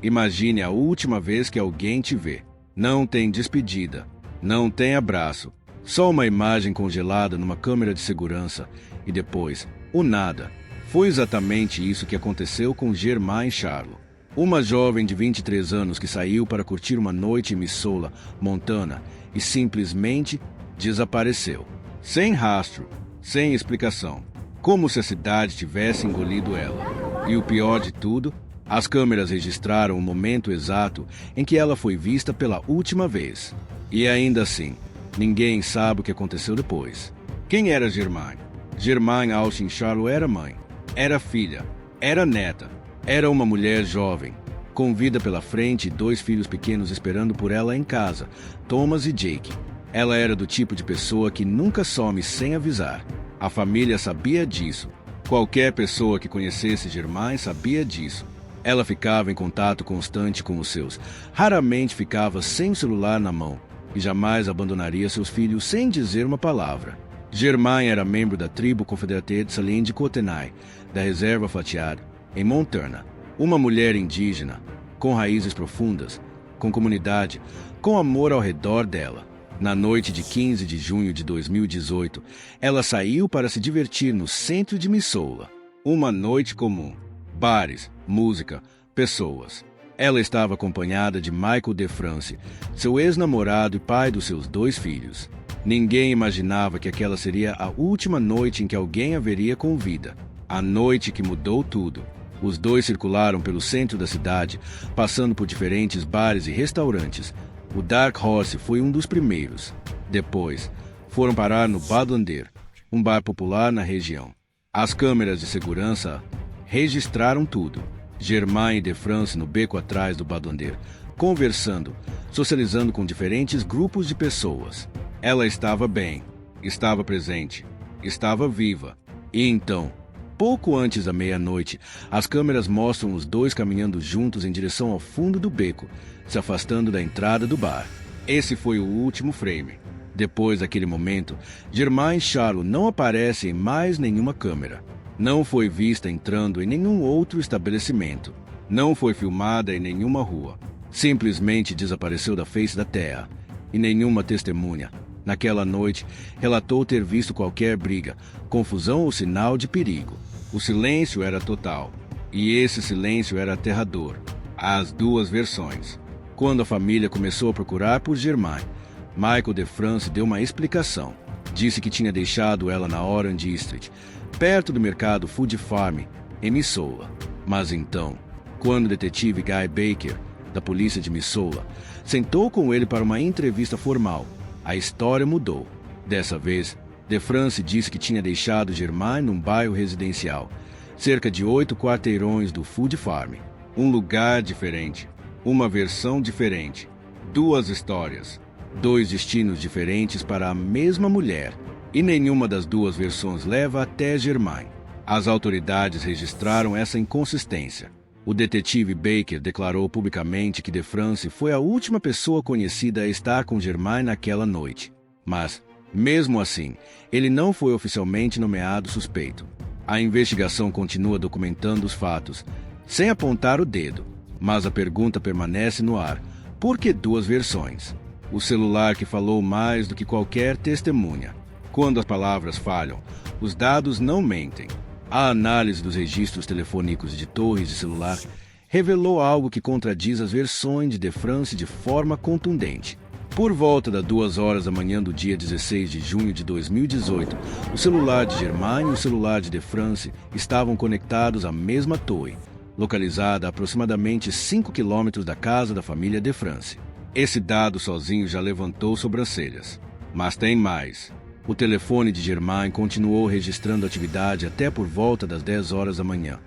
Imagine a última vez que alguém te vê. Não tem despedida, não tem abraço, só uma imagem congelada numa câmera de segurança e depois, o nada. Foi exatamente isso que aconteceu com Germaine Charlo, uma jovem de 23 anos que saiu para curtir uma noite em Missoula, Montana, e simplesmente desapareceu. Sem rastro, sem explicação, como se a cidade tivesse engolido ela. E o pior de tudo, as câmeras registraram o momento exato em que ela foi vista pela última vez. E ainda assim, ninguém sabe o que aconteceu depois. Quem era Germaine? Germaine Austin Charlo era mãe, era filha, era neta, era uma mulher jovem, com vida pela frente e 2 filhos pequenos esperando por ela em casa, Thomas e Jake. Ela era do tipo de pessoa que nunca some sem avisar. A família sabia disso. Qualquer pessoa que conhecesse Germaine sabia disso. Ela ficava em contato constante com os seus. Raramente ficava sem o celular na mão e jamais abandonaria seus filhos sem dizer uma palavra. Germaine era membro da tribo Confederated Saline de Kootenai, da reserva fatiada, em Montana. Uma mulher indígena, com raízes profundas, com comunidade, com amor ao redor dela. Na noite de 15 de junho de 2018, ela saiu para se divertir no centro de Missoula. Uma noite comum. Bares, música, pessoas. Ela estava acompanhada de Michael DeFrance, seu ex-namorado e pai dos seus 2 filhos. Ninguém imaginava que aquela seria a última noite em que alguém a veria com vida. A noite que mudou tudo. Os 2 circularam pelo centro da cidade, passando por diferentes bares e restaurantes. O Dark Horse foi um dos primeiros. Depois, foram parar no Badlander, um bar popular na região. As câmeras de segurança registraram tudo. Germaine e DeFrance no beco atrás do Badlander, conversando, socializando com diferentes grupos de pessoas. Ela estava bem, estava presente, estava viva. E então, pouco antes da meia-noite, as câmeras mostram os 2 caminhando juntos em direção ao fundo do beco, se afastando da entrada do bar. Esse foi o último frame. Depois daquele momento, Germaine Charlo não aparece em mais nenhuma câmera. Não foi vista entrando em nenhum outro estabelecimento. Não foi filmada em nenhuma rua. Simplesmente desapareceu da face da terra. E nenhuma testemunha, naquela noite, relatou ter visto qualquer briga, confusão ou sinal de perigo. O silêncio era total. E esse silêncio era aterrador. As 2 versões. Quando a família começou a procurar por Germaine, Michael DeFrance deu uma explicação. Disse que tinha deixado ela na Orange Street, perto do mercado Food Farm, em Missoula. Mas então, quando o detetive Guy Baker, da polícia de Missoula, sentou com ele para uma entrevista formal, a história mudou. Dessa vez, DeFrance disse que tinha deixado Germaine num bairro residencial, cerca de 8 quarteirões do Food Farm. Um lugar diferente, uma versão diferente, 2 histórias, 2 destinos diferentes para a mesma mulher. E nenhuma das 2 versões leva até Germaine. As autoridades registraram essa inconsistência. O detetive Baker declarou publicamente que DeFrance foi a última pessoa conhecida a estar com Germaine naquela noite. Mas, mesmo assim, ele não foi oficialmente nomeado suspeito. A investigação continua documentando os fatos, sem apontar o dedo. Mas a pergunta permanece no ar. Por que 2 versões? O celular que falou mais do que qualquer testemunha. Quando as palavras falham, os dados não mentem. A análise dos registros telefônicos de torres de celular revelou algo que contradiz as versões de DeFrance de forma contundente. Por volta das 2 horas da manhã do dia 16 de junho de 2018, o celular de Germaine e o celular de DeFrance estavam conectados à mesma torre, localizada a aproximadamente 5 quilômetros da casa da família DeFrance. Esse dado sozinho já levantou sobrancelhas. Mas tem mais. O telefone de Germaine continuou registrando atividade até por volta das 10 horas da manhã.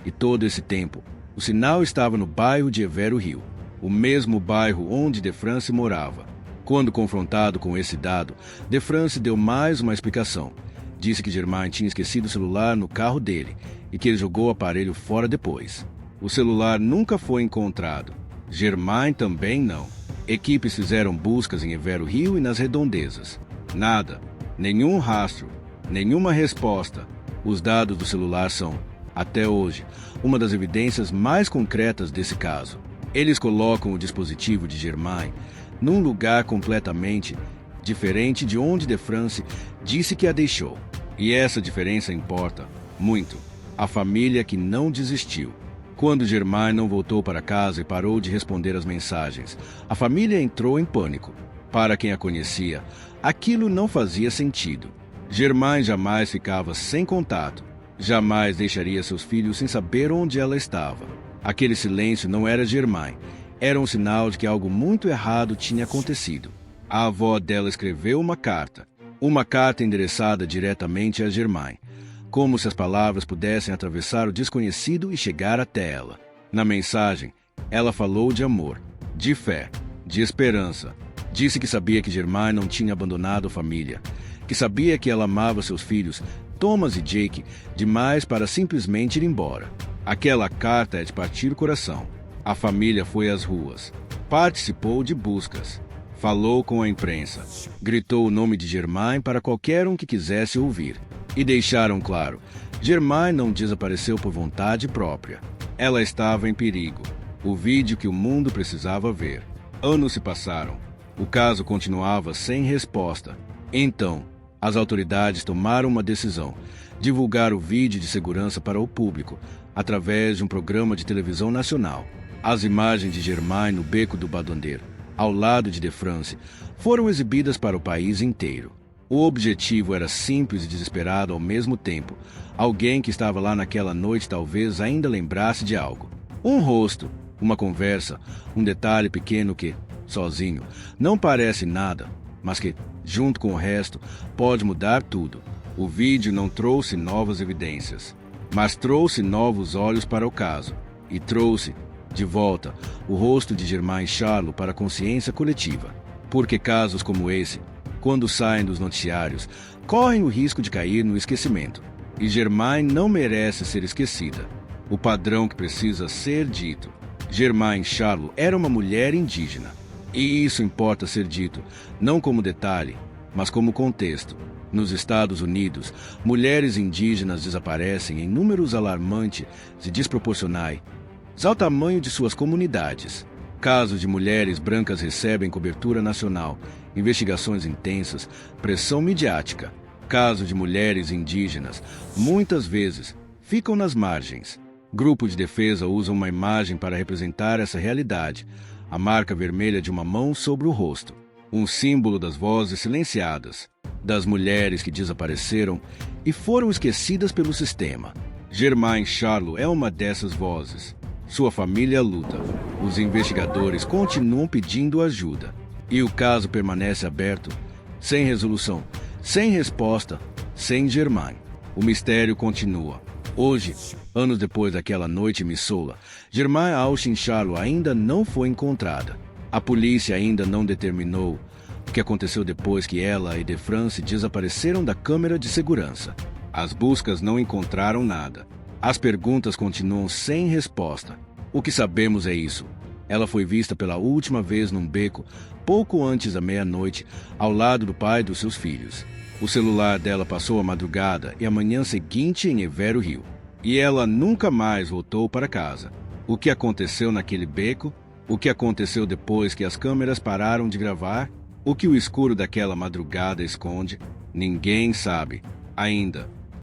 E todo esse tempo, o sinal estava no bairro de Evero Hill, o mesmo bairro onde DeFrance morava. Quando confrontado com esse dado, DeFrance deu mais uma explicação. Disse que Germaine tinha esquecido o celular no carro dele e que ele jogou o aparelho fora depois. O celular nunca foi encontrado. Germaine também não. Equipes fizeram buscas em Evero Hill e nas redondezas. Nada. Nenhum rastro, nenhuma resposta. Os dados do celular são, até hoje, uma das evidências mais concretas desse caso. Eles colocam o dispositivo de Germain num lugar completamente diferente de onde De France disse que a deixou. E essa diferença importa muito. A família que não desistiu. Quando Germain não voltou para casa e parou de responder às mensagens, a família entrou em pânico. Para quem a conhecia, aquilo não fazia sentido. Germain jamais ficava sem contato. Jamais deixaria seus filhos sem saber onde ela estava. Aquele silêncio não era Germain. Era um sinal de que algo muito errado tinha acontecido. A avó dela escreveu uma carta endereçada diretamente a Germain, como se as palavras pudessem atravessar o desconhecido e chegar até ela. Na mensagem, ela falou de amor, de fé, de esperança. Disse que sabia que Germain não tinha abandonado a família, que sabia que ela amava seus filhos, Thomas e Jake, demais para simplesmente ir embora. Aquela carta é de partir o coração. A família foi às ruas, participou de buscas, falou com a imprensa, gritou o nome de Germain para qualquer um que quisesse ouvir. E deixaram claro, Germain não desapareceu por vontade própria. Ela estava em perigo. O vídeo que o mundo precisava ver. Anos se passaram. O caso continuava sem resposta. Então, as autoridades tomaram uma decisão: divulgar o vídeo de segurança para o público, através de um programa de televisão nacional. As imagens de Germain no beco do Badondeiro, ao lado de De France, foram exibidas para o país inteiro. O objetivo era simples e desesperado ao mesmo tempo. Alguém que estava lá naquela noite talvez ainda lembrasse de algo. Um rosto, uma conversa, um detalhe pequeno que, sozinho, não parece nada, mas que, junto com o resto, pode mudar tudo. O vídeo não trouxe novas evidências, mas trouxe novos olhos para o caso. E trouxe, de volta, o rosto de Germain Charlo para a consciência coletiva. Porque casos como esse, quando saem dos noticiários, correm o risco de cair no esquecimento. E Germain não merece ser esquecida. O padrão que precisa ser dito. Germain Charlo era uma mulher indígena. E isso importa ser dito, não como detalhe, mas como contexto. Nos Estados Unidos, mulheres indígenas desaparecem em números alarmantes e desproporcionais ao tamanho de suas comunidades. Casos de mulheres brancas recebem cobertura nacional, investigações intensas, pressão midiática. Casos de mulheres indígenas, muitas vezes, ficam nas margens. Grupos de defesa usam uma imagem para representar essa realidade: a marca vermelha de uma mão sobre o rosto, um símbolo das vozes silenciadas, das mulheres que desapareceram e foram esquecidas pelo sistema. Germain Charlo é uma dessas vozes. Sua família luta. Os investigadores continuam pedindo ajuda. E o caso permanece aberto, sem resolução, sem resposta, sem Germain. O mistério continua. Hoje, anos depois daquela noite em Missoula, Germain Austin Charlo ainda não foi encontrada. A polícia ainda não determinou o que aconteceu depois que ela e De France desapareceram da câmera de segurança. As buscas não encontraram nada. As perguntas continuam sem resposta. O que sabemos é isso: ela foi vista pela última vez num beco, pouco antes da meia-noite, ao lado do pai dos seus filhos. O celular dela passou a madrugada e a manhã seguinte em Evero Rio. E ela nunca mais voltou para casa. O que aconteceu naquele beco? O que aconteceu depois que as câmeras pararam de gravar? O que o escuro daquela madrugada esconde? Ninguém sabe. Ainda.